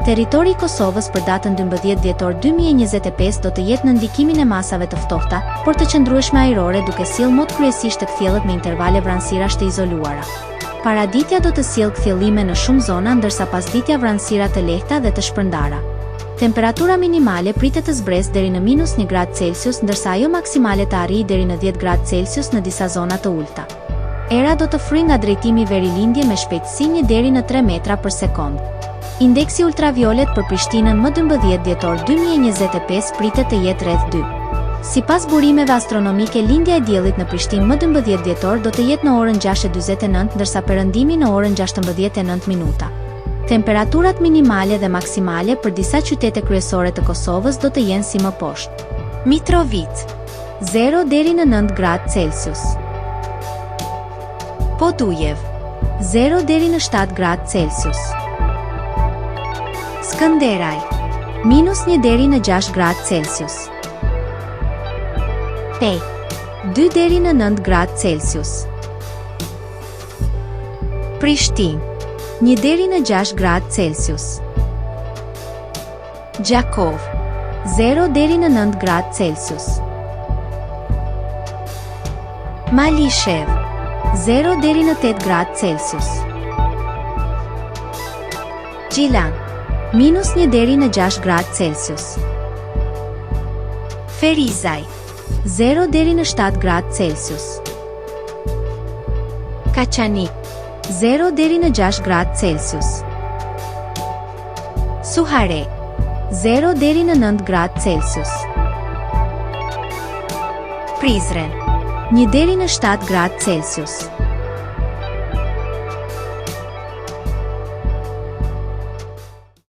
Territori i Kosovës për datën 12 dhjetor 2025 do të jetë në ndikimin e masave të ftohta, por të qëndrueshme ajrore duke sjellë mot kryesisht të kthjellët me intervale vranësirash të izoluara. Paraditja do të sjellë kthjellime në shumë zona ndërsa pasditja vranësira të lehta dhe të shpërndara. Temperatura minimale pritet të zbresë deri në -1 gradë Celsius ndërsa ajo maksimale të arrijë deri në 10 gradë Celsius në disa zona të ulta. Era do të fryjë nga drejtimi verilindje me shpejtësi 1 deri në 3 metra për sekond. Indeksi ultraviolet për Prishtinën më 12 dhjetor 2025 pritet të jetë rreth 2. Sipas burimeve astronomike, lindja e diellit në Prishtinë më 12 dhjetor do të jetë në orën 6:49 ndërsa perëndimi në orën 16:09 minuta. Temperaturat minimale dhe maksimale për disa qytete kryesore të Kosovës do të jenë si më poshtë. Mitrovica 0 deri në 9 gradë Celsius. Podujev 0 deri në 7 gradë Celsius. Skënderaj -1 deri në 6 gradë Celsius. Pej 2 deri në 9 gradë Celsius. Prishtinë 1 deri në 6 gradë Celsius. Gjakov 0 deri në 9 gradë Celsius. Malishev 0 deri në 8 gradë Celsius. Gjilan -1 deri në 6 gradë Celsius. Ferizaj 0 deri në 7 gradë Celsius. Kaçanik 0 deri në 6 gradë Celsius. Suhare 0 deri në 9 gradë Celsius. Prizren 1 deri në 7 gradë Celsius.